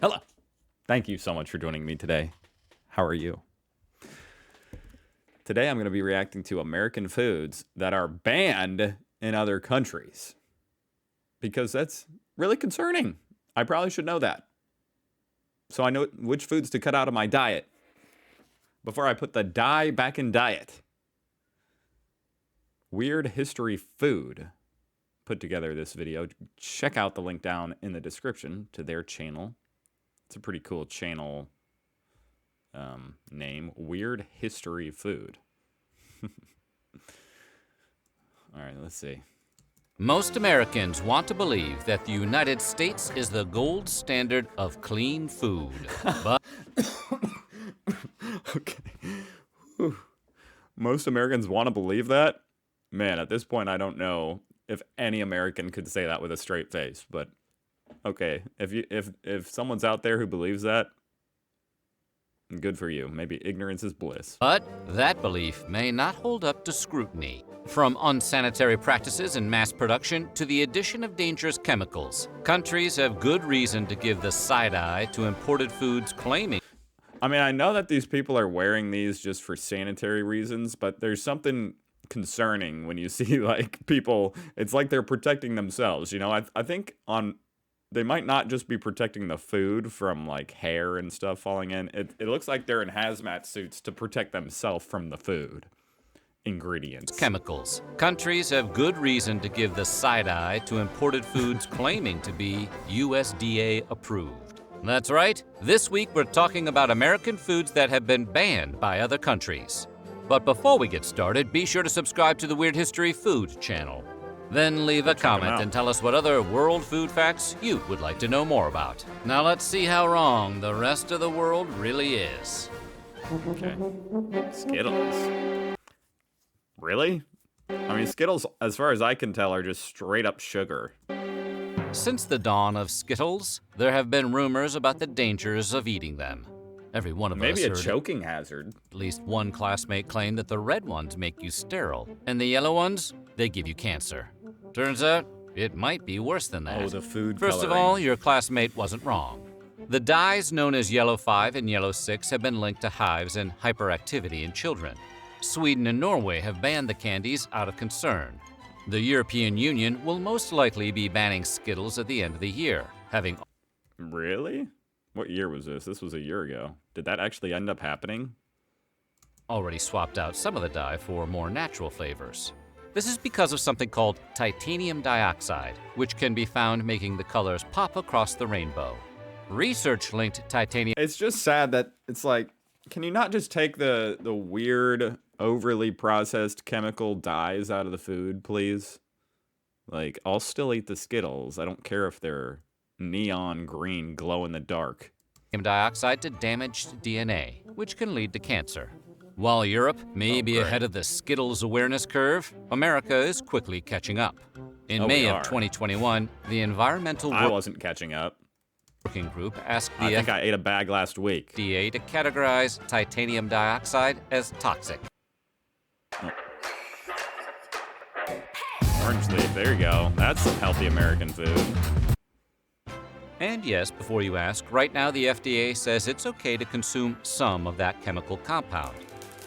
Hello. Thank you so much for joining me today. How are you? Today I'm going to be reacting to American foods that are banned in other countries. Because that's really concerning. I probably should know that. So I know which foods to cut out of my diet before I put the dye back in diet. Weird History Food put together this video. Check out the link down in the description to their channel. It's a pretty cool channel name. Weird History Food. All right, let's see. Most Americans want to believe that the United States is the gold standard of clean food, but Okay. Whew. Most Americans want to believe that? Man, at this point, I don't know if any American could say that with a straight face, but okay. If someone's out there who believes that, good for you. Maybe ignorance is bliss. that belief may not hold up to scrutiny. From unsanitary practices in mass production to the addition of dangerous chemicals, countries have good reason to give the side eye to imported foods claiming. I mean, I know that these people are wearing these just for sanitary reasons, but there's something concerning when you see like people, it's like they're protecting themselves, you know? I think they might not just be protecting the food from like hair and stuff falling in. It looks like they're in hazmat suits to protect themselves from the food ingredients. Chemicals. Countries have good reason to give the side eye to imported foods claiming to be USDA approved. That's right. This week we're talking about American foods that have been banned by other countries. But before we get started, be sure to subscribe to the Weird History Food channel. Then leave a comment and tell us what other world food facts you would like to know more about. Now let's see how wrong the rest of the world really is. Okay. Skittles. Really? I mean, Skittles, as far as I can tell, are just straight up sugar. Since the dawn of Skittles, there have been rumors about the dangers of eating them. Every one of us Maybe a heard choking hazard. at least one classmate claimed that the red ones make you sterile, and the yellow ones, they give you cancer. Turns out, it might be worse than that. Oh, the food First of coloring. all, your classmate wasn't wrong. The dyes known as Yellow 5 and Yellow 6 have been linked to hives and hyperactivity in children. Sweden and Norway have banned the candies out of concern. The European Union will most likely be banning Skittles at the end of the year, having Really? What year was this? This was a year ago. Did that actually end up happening? already swapped out some of the dye for more natural flavors. This is because of something called titanium dioxide, which can be found making the colors pop across the rainbow. Research linked titanium It's just sad that it's like, can you not just take the weird, overly processed chemical dyes out of the food, please? Like, I'll still eat the Skittles. I don't care if they're neon green, glow in the dark. dioxide to damaged DNA, which can lead to cancer. While Europe may be great. ahead of the Skittles awareness curve, America is quickly catching up. In Oh, May we of are. 2021, the Environmental I wasn't catching up. Working Group asked I the think I ate a bag last week. FDA to categorize titanium dioxide as toxic. Orange leaf, there you go. That's some healthy American food. And yes, before you ask, right now the FDA says it's okay to consume some of that chemical compound.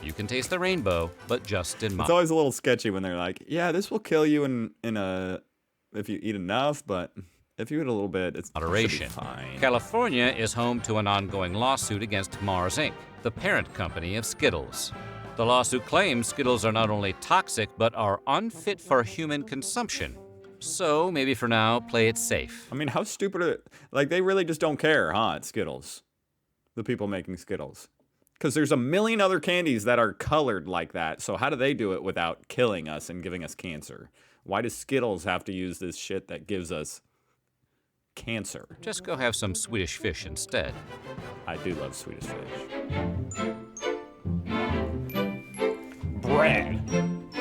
You can taste the rainbow, but just in It's moderation. always a little sketchy when they're like, yeah, this will kill you if you eat enough, but if you eat a little bit, it should be fine. California is home to an ongoing lawsuit against Mars Inc., the parent company of Skittles. The lawsuit claims Skittles are not only toxic, but are unfit for human consumption. So maybe for now, play it safe. I mean, how stupid are like they really just don't care, huh? At Skittles, the people making Skittles, because there's a million other candies that are colored like that. So how do they do it without killing us and giving us cancer? Why does Skittles have to use this shit that gives us cancer? Just go have some Swedish fish instead. I do love Swedish fish. Bread.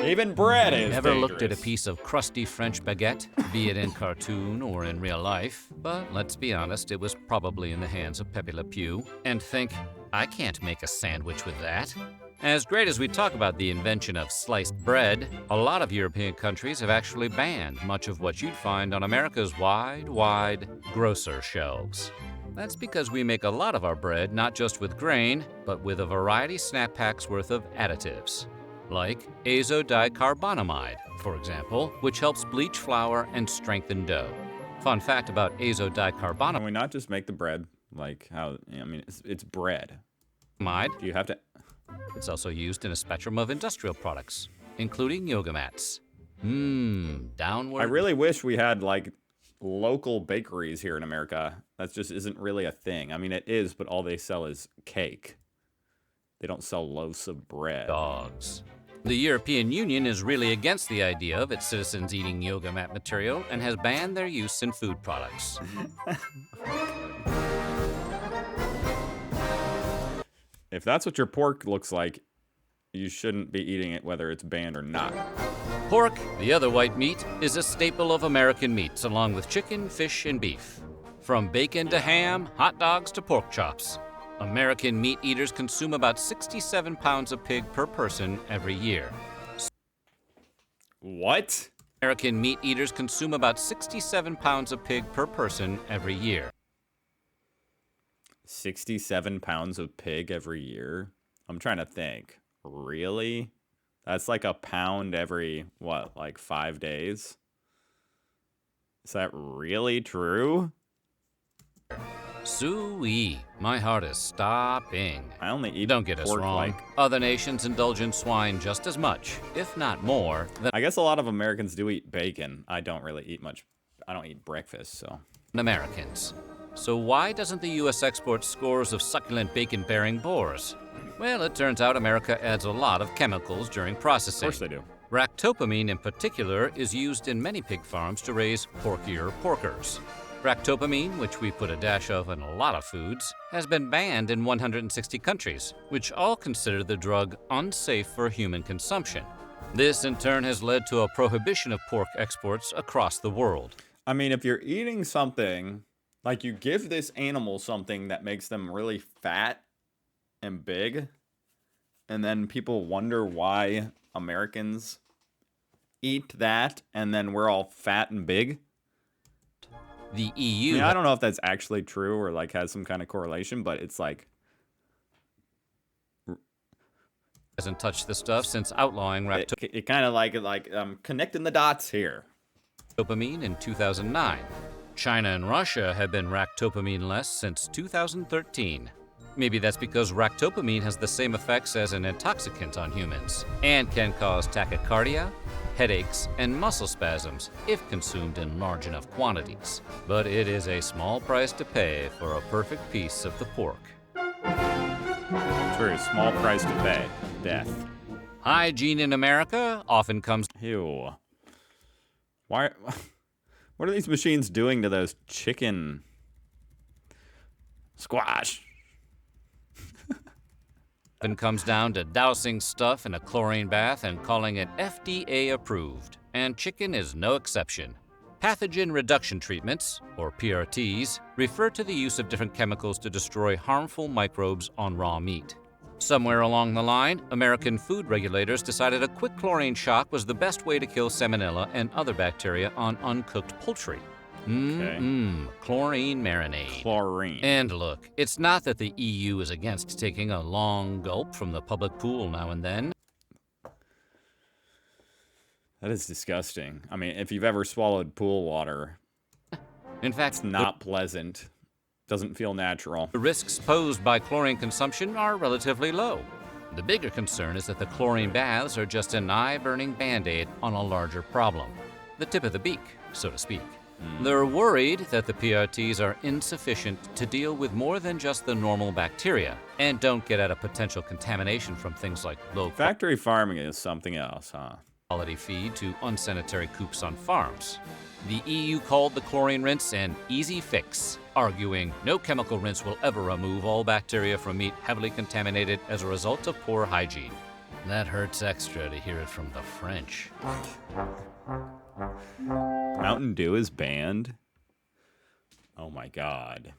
Even bread is Never looked at a dangerous. piece of crusty French baguette, be it in cartoon or in real life, but let's be honest, it was probably in the hands of Pepe Le Pew, and think, I can't make a sandwich with that. As great as we talk about the invention of sliced bread, a lot of European countries have actually banned much of what you'd find on America's wide grocer shelves. That's because we make a lot of our bread not just with grain, but with a variety snap packs worth of additives, like azodicarbonamide, for example, which helps bleach flour and strengthen dough. Fun fact about azodicarbonamide. Can we not just make the bread like how, I mean, it's bread. Do you have to? It's also used in a spectrum of industrial products, including yoga mats. Downward. I really wish we had like local bakeries here in America. That just isn't really a thing. I mean, it is, but all they sell is cake. They don't sell loaves of bread. Dogs. The European Union is really against the idea of its citizens eating yoga mat material and has banned their use in food products. If that's what your pork looks like, you shouldn't be eating it whether it's banned or not. Pork, the other white meat, is a staple of American meats, along with chicken, fish, and beef. From bacon to ham, hot dogs to pork chops. American meat eaters consume about 67 pounds of pig per person every year. What? American meat eaters consume about 67 pounds of pig per person every year. 67 pounds of pig every year? I'm trying to think. Really? That's like a pound every, what, like 5 days? Is that really true? Sue-ee, my heart is stopping. I only eat Don't get us pork wrong. like... Other nations indulge in swine just as much, if not more, than I guess a lot of Americans do eat bacon. I don't really eat much. I don't eat breakfast, so... Americans. So why doesn't the U.S. export scores of succulent bacon-bearing boars? Well, it turns out America adds a lot of chemicals during processing. Of course they do. Ractopamine in particular is used in many pig farms to raise porkier porkers. Ractopamine, which we put a dash of in a lot of foods, has been banned in 160 countries, which all consider the drug unsafe for human consumption. This in turn has led to a prohibition of pork exports across the world. I mean, if you're eating something, like you give this animal something that makes them really fat and big, and then people wonder why Americans eat that, and then we're all fat and big. The EU... I don't know if that's actually true or like has some kind of correlation, but it's like... hasn't touched the stuff since outlawing It kind of like connecting the dots here. Ractopamine in 2009. China and Russia have been ractopamine-less since 2013. Maybe that's because ractopamine has the same effects as an intoxicant on humans and can cause tachycardia, headaches, and muscle spasms if consumed in large enough quantities. But it is a small price to pay for a perfect piece of the pork. True, small price to pay. Death. Hygiene in America often comes... Ew. Why? What are these machines doing to those chicken? Squash. often comes down to dousing stuff in a chlorine bath and calling it FDA approved, and chicken is no exception. Pathogen reduction treatments, or PRTs, refer to the use of different chemicals to destroy harmful microbes on raw meat. Somewhere along the line, American food regulators decided a quick chlorine shock was the best way to kill salmonella and other bacteria on uncooked poultry. Chlorine marinade. Chlorine. And look, it's not that the EU is against taking a long gulp from the public pool now and then. That is disgusting. I mean, if you've ever swallowed pool water, in fact, it's not pleasant. Doesn't feel natural. The risks posed by chlorine consumption are relatively low. The bigger concern is that the chlorine baths are just an eye-burning band-aid on a larger problem. The tip of the beak, so to speak. They're worried that the PRTs are insufficient to deal with more than just the normal bacteria and don't get at a potential contamination from things like low Factory farming is something else, huh? quality feed to unsanitary coops on farms. The EU called the chlorine rinse an easy fix, arguing no chemical rinse will ever remove all bacteria from meat heavily contaminated as a result of poor hygiene. That hurts extra to hear it from the French. Mountain Dew is banned? Oh my god.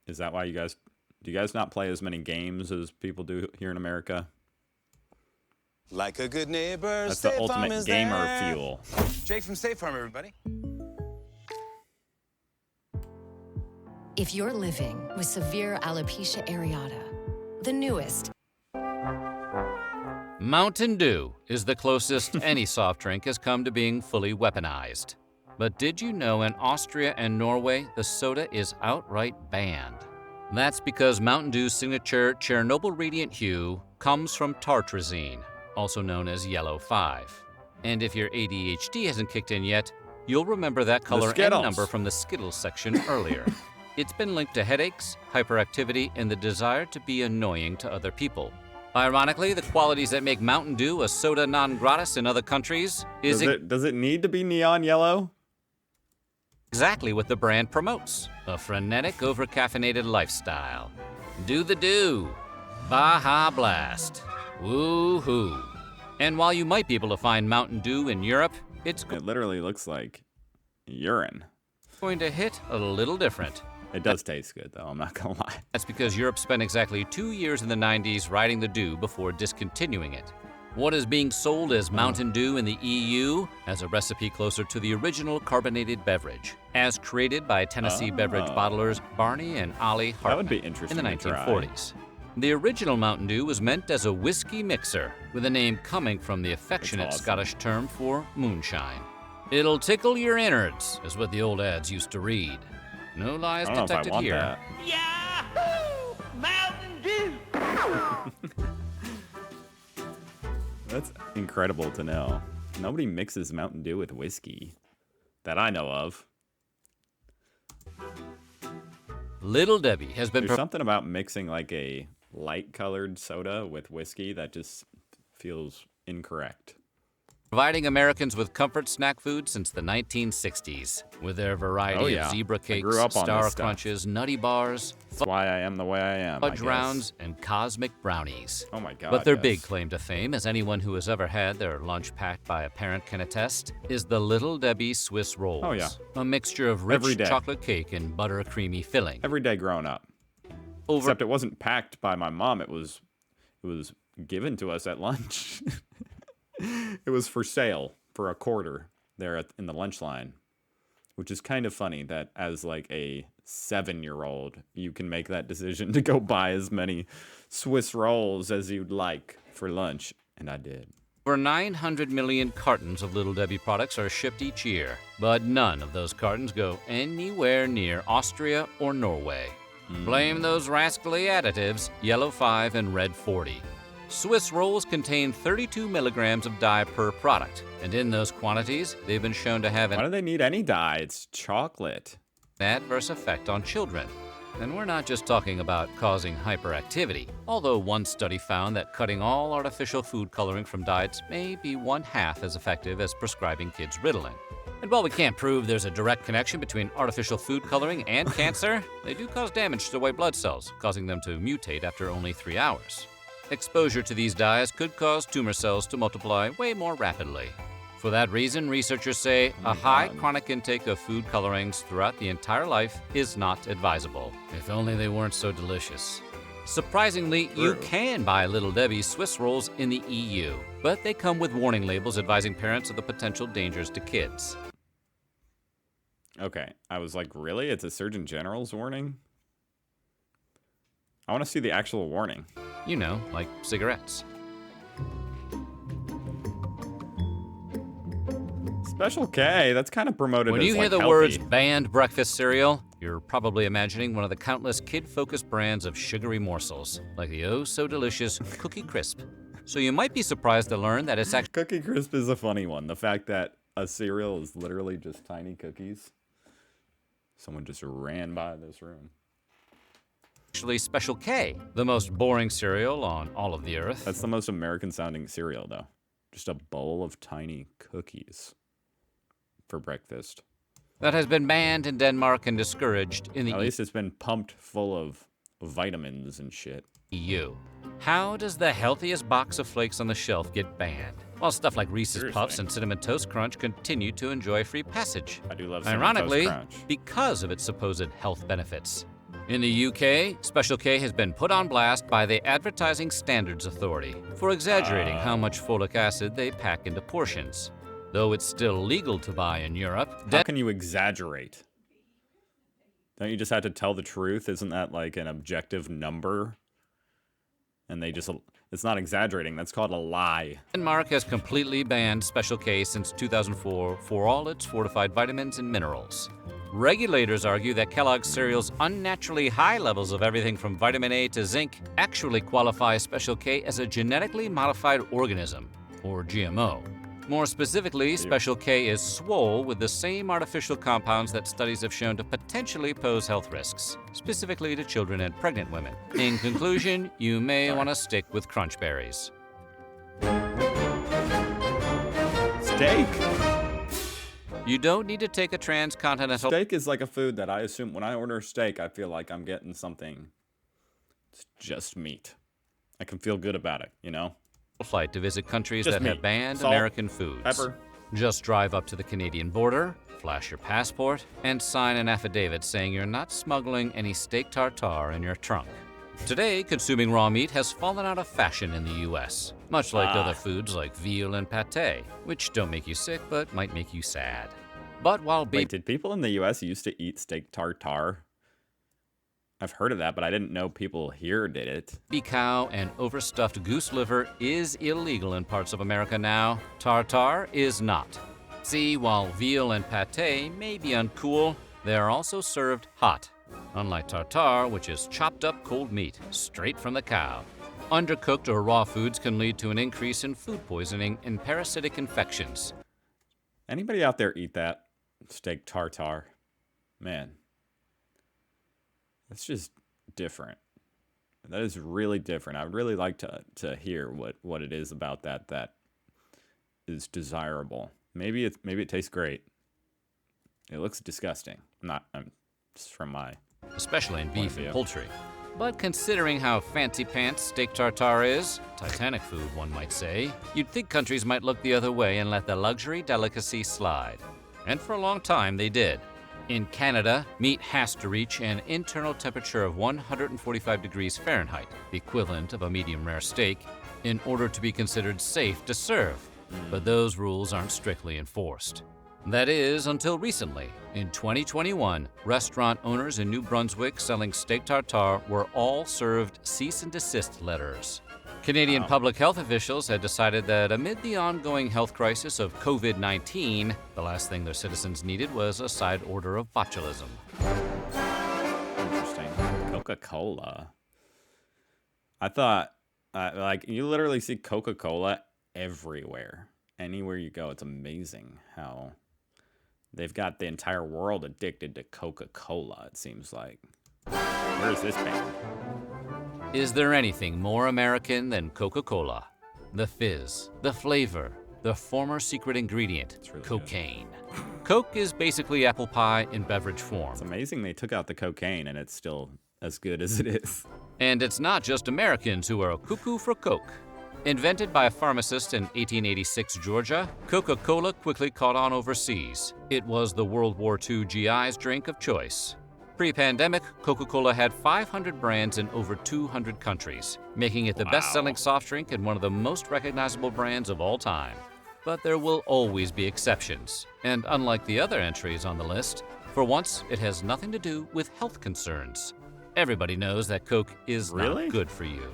Is that why do you guys not play as many games as people do here in America? Like a good neighbor, That's the State Farm ultimate is gamer there. fuel. Jake from State Farm, everybody. If you're living with severe alopecia areata, the newest Mountain Dew is the closest any soft drink has come to being fully weaponized. But did you know in Austria and Norway, the soda is outright banned? That's because Mountain Dew's signature Chernobyl Radiant Hue comes from tartrazine, also known as Yellow 5. And if your ADHD hasn't kicked in yet, you'll remember that color and Skittles. number from the Skittles section earlier. It's been linked to headaches, hyperactivity, and the desire to be annoying to other people. Ironically, the qualities that make Mountain Dew a soda non gratis in other countries is Does it need to be neon yellow? exactly what the brand promotes, a frenetic, over-caffeinated lifestyle. Do the do. Baja Blast. Woo-hoo. And while you might be able to find Mountain Dew in Europe, it's It literally looks like urine. going to hit a little different. It does taste good, though. I'm not gonna lie. That's because Europe spent exactly 2 years in the 90s riding the Dew before discontinuing it. What is being sold as Mountain Dew in the EU has a recipe closer to the original carbonated beverage, as created by Tennessee beverage bottlers Barney and Ollie Hartman That would be interesting in the to try. 1940s. The original Mountain Dew was meant as a whiskey mixer, with the name coming from the affectionate awesome. Scottish term for moonshine. It'll tickle your innards, is what the old ads used to read. No lies I don't know if I detected want here. that. Mountain Dew! That's incredible to know. Nobody mixes Mountain Dew with whiskey that I know of. Little Debbie has been There's something about mixing like a light-colored soda with whiskey that just feels incorrect. providing Americans with comfort snack food since the 1960s. With their variety Oh, yeah. of zebra I cakes, grew up on star this stuff. crunches, nutty bars, That's why I am the way I am. I fudge guess. rounds, and cosmic brownies. Oh my god. But their yes. big claim to fame, as anyone who has ever had their lunch packed by a parent can attest, is the Little Debbie Swiss Rolls. Oh, yeah. A mixture of rich Every day. chocolate cake and butter creamy filling. Every day growing up. Over Except it wasn't packed by my mom. It was given to us at lunch. It was for sale for $0.25 there in the lunch line, which is kind of funny that as like a 7-year-old, you can make that decision to go buy as many Swiss rolls as you'd like for lunch, and I did. Over 900 million cartons of Little Debbie products are shipped each year, but none of those cartons go anywhere near Austria or Norway. Blame those rascally additives, Yellow 5 and Red 40. Swiss rolls contain 32 milligrams of dye per product, and in those quantities, they've been shown to have Why an do they need any dye? It's chocolate. adverse effect on children. And we're not just talking about causing hyperactivity, although one study found that cutting all artificial food coloring from diets may be 1/2 as effective as prescribing kids Ritalin. And while we can't prove there's a direct connection between artificial food coloring and cancer, they do cause damage to white blood cells, causing them to mutate after only 3 hours. Exposure to these dyes could cause tumor cells to multiply way more rapidly. For that reason, researchers say a high chronic intake of food colorings throughout the entire life is not advisable. If only they weren't so delicious. Surprisingly, you True. can buy Little Debbie Swiss rolls in the EU, but they come with warning labels advising parents of the potential dangers to kids. Okay, I was like, really? It's a Surgeon General's warning? I want to see the actual warning. You know, like cigarettes. Special K, that's kind of promoted When as you hear like, the healthy. words banned breakfast cereal, you're probably imagining one of the countless kid-focused brands of sugary morsels, like the oh-so-delicious Cookie Crisp. So you might be surprised to learn that it's Cookie Crisp is a funny one. The fact that a cereal is literally just tiny cookies. Someone just ran by this room. actually Special K, the most boring cereal on all of the earth. That's the most American sounding cereal, though. Just a bowl of tiny cookies for breakfast. That has been banned in Denmark and discouraged in the At least it's been pumped full of vitamins and shit. EU. How does the healthiest box of flakes on the shelf get banned? While stuff like Reese's Seriously. Puffs and Cinnamon Toast Crunch continue to enjoy free passage. I do love Cinnamon Toast Ironically, Crunch. because of its supposed health benefits. In the UK, Special K has been put on blast by the Advertising Standards Authority for exaggerating how much folic acid they pack into portions. Though it's still legal to buy in Europe, How can you exaggerate? Don't you just have to tell the truth? Isn't that like an objective number? And it's not exaggerating. That's called a lie. Denmark has completely banned Special K since 2004 for all its fortified vitamins and minerals. Regulators argue that Kellogg's cereal's unnaturally high levels of everything from vitamin A to zinc actually qualify Special K as a genetically modified organism, or GMO. More specifically, Special K is swole with the same artificial compounds that studies have shown to potentially pose health risks, specifically to children and pregnant women. In conclusion, you may want to stick with Crunch Berries. Steak. You don't need to take a transcontinental Steak is like a food that I assume when I order steak, I feel like I'm getting something. It's just meat. I can feel good about it, you know? flight to visit countries Just that meat. have banned Salt, American foods. pepper. Just drive up to the Canadian border, flash your passport, and sign an affidavit saying you're not smuggling any steak tartare in your trunk. Today, consuming raw meat has fallen out of fashion in the US, much like other foods like veal and pate, which don't make you sick but might make you sad. But while Wait, baby did people in the US used to eat steak tartare? I've heard of that, but I didn't know people here did it. cow and overstuffed goose liver is illegal in parts of America now, tartare is not. See, while veal and pate may be uncool, they are also served hot, unlike tartare, which is chopped up cold meat, straight from the cow. Undercooked or raw foods can lead to an increase in food poisoning and parasitic infections. Anybody out there eat that? Steak tartare? Man. That's just different. That is really different. I would really like to hear what it is about that is desirable. Maybe it tastes great. It looks disgusting. Just from my Especially in beef view. and poultry. But considering how fancy pants steak tartare is, Titanic food one might say, you'd think countries might look the other way and let the luxury delicacy slide. And for a long time they did. In Canada, meat has to reach an internal temperature of 145 degrees Fahrenheit, the equivalent of a medium rare steak, in order to be considered safe to serve. But those rules aren't strictly enforced. That is, until recently. In 2021, restaurant owners in New Brunswick selling steak tartare were all served cease and desist letters. Canadian public health officials had decided that amid the ongoing health crisis of COVID-19, the last thing their citizens needed was a side order of botulism. interesting Coca-Cola. I thought like you literally see Coca-Cola everywhere. Anywhere you go, it's amazing how they've got the entire world addicted to Coca-Cola, it seems like. Where is this band? Is there anything more American than Coca-Cola? The fizz, the flavor, the former secret ingredient, really cocaine. Coke is basically apple pie in beverage form. It's amazing they took out the cocaine and it's still as good as it is. And it's not just Americans who are cuckoo for Coke. Invented by a pharmacist in 1886 Georgia, Coca-Cola quickly caught on overseas. It was the World War II GI's drink of choice. Pre-pandemic, Coca-Cola had 500 brands in over 200 countries, making it the best-selling soft drink and one of the most recognizable brands of all time. But there will always be exceptions, and unlike the other entries on the list, for once it has nothing to do with health concerns. Everybody knows that Coke is Really? not good for you.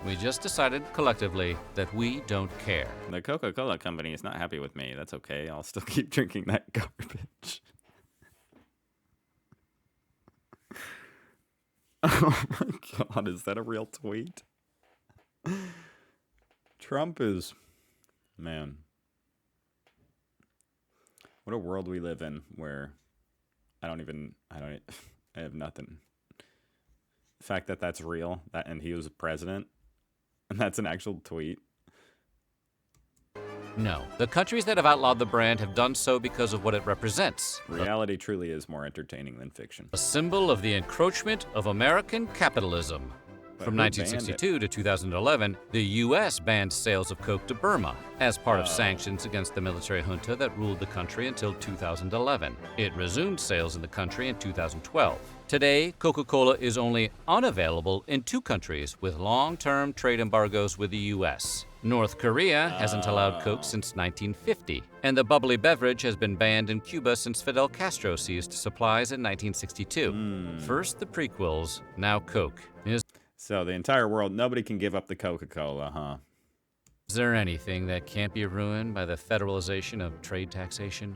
We just decided collectively that we don't care. The Coca-Cola company is not happy with me. That's okay. I'll still keep drinking that garbage. Oh my god, is that a real tweet? Trump is... Man. What a world we live in where I have nothing. The fact that that's real, and he was a president, and that's an actual tweet. No, the countries that have outlawed the brand have done so because of what it represents. Reality truly is more entertaining than fiction. A symbol of the encroachment of American capitalism. From who banned it? 1962 to 2011, the U.S. banned sales of Coke to Burma as part of sanctions against the military junta that ruled the country until 2011. It resumed sales in the country in 2012. Today, Coca-Cola is only unavailable in 2 countries with long-term trade embargoes with the U.S. North Korea hasn't allowed Coke since 1950, and the bubbly beverage has been banned in Cuba since Fidel Castro ceased supplies in 1962. First the prequels, now Coke. So the entire world, nobody can give up the Coca-Cola, huh? Is there anything that can't be ruined by the federalization of trade taxation?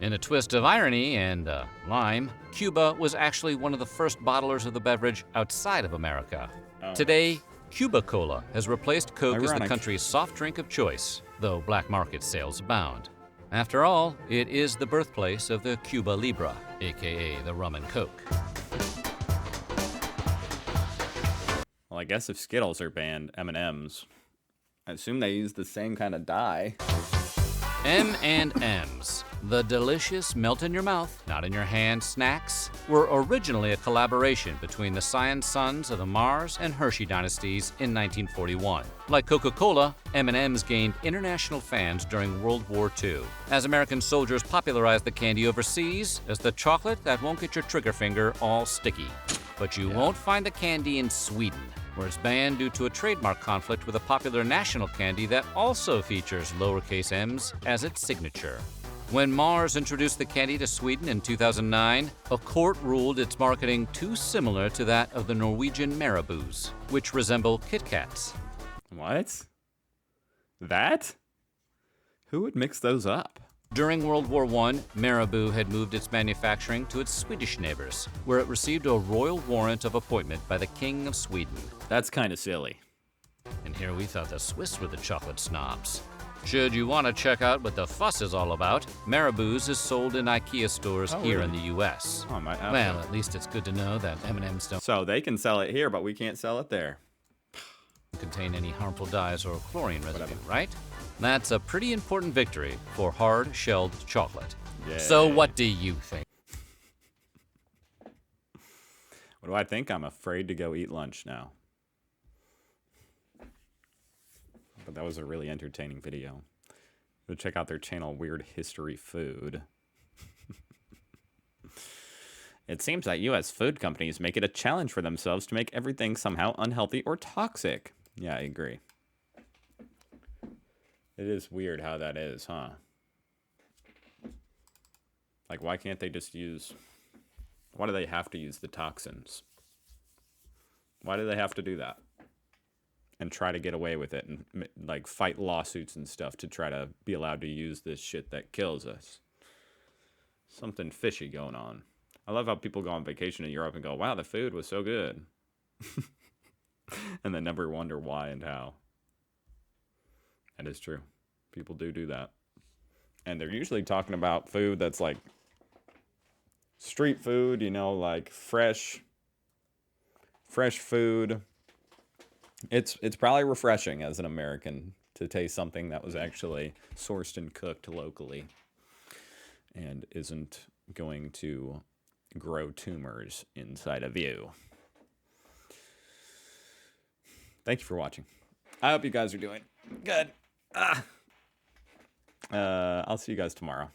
In a twist of irony and lime, Cuba was actually one of the first bottlers of the beverage outside of America. Today, Cuba Cola has replaced Coke as the Ironic. country's soft drink of choice, though black market sales abound. After all, it is the birthplace of the Cuba Libre, aka the rum and Coke. Well, I guess if Skittles are banned, M&Ms, I assume they use the same kind of dye. M&M's, the delicious melt-in-your-mouth, not-in-your-hand snacks, were originally a collaboration between the Scion sons of the Mars and Hershey dynasties in 1941. Like Coca-Cola, M&M's gained international fans during World War II, as American soldiers popularized the candy overseas as the chocolate that won't get your trigger finger all sticky. But you won't find the candy in Sweden, where it's banned due to a trademark conflict with a popular national candy that also features lowercase m's as its signature. When Mars introduced the candy to Sweden in 2009, a court ruled its marketing too similar to that of the Norwegian Marabous, which resemble Kit Kats. What? That? Who would mix those up? During World War I, Marabou had moved its manufacturing to its Swedish neighbors, where it received a royal warrant of appointment by the King of Sweden. That's kind of silly. And here we thought the Swiss were the chocolate snobs. Should you want to check out what the fuss is all about, Marabou's is sold in IKEA stores here in the U.S. Oh, I might have Well, to. at least it's good to know that M&M's don't So they can sell it here, but we can't sell it there. contain any harmful dyes or chlorine residue, right? That's a pretty important victory for hard-shelled chocolate. Yeah. So what do you think? What do I think? I'm afraid to go eat lunch now. But that was a really entertaining video. Go check out their channel, Weird History Food. It seems that U.S. food companies make it a challenge for themselves to make everything somehow unhealthy or toxic. Yeah, I agree. It is weird how that is, huh? Like, why can't they just use... Why do they have to use the toxins? Why do they have to do that? And try to get away with it and, like, fight lawsuits and stuff to try to be allowed to use this shit that kills us. Something fishy going on. I love how people go on vacation in Europe and go, wow, the food was so good. And then never wonder why and how. That is true. People do that. And they're usually talking about food that's like street food, you know, like fresh food. It's probably refreshing as an American to taste something that was actually sourced and cooked locally and isn't going to grow tumors inside of you. Thank you for watching. I hope you guys are doing good. I'll see you guys tomorrow.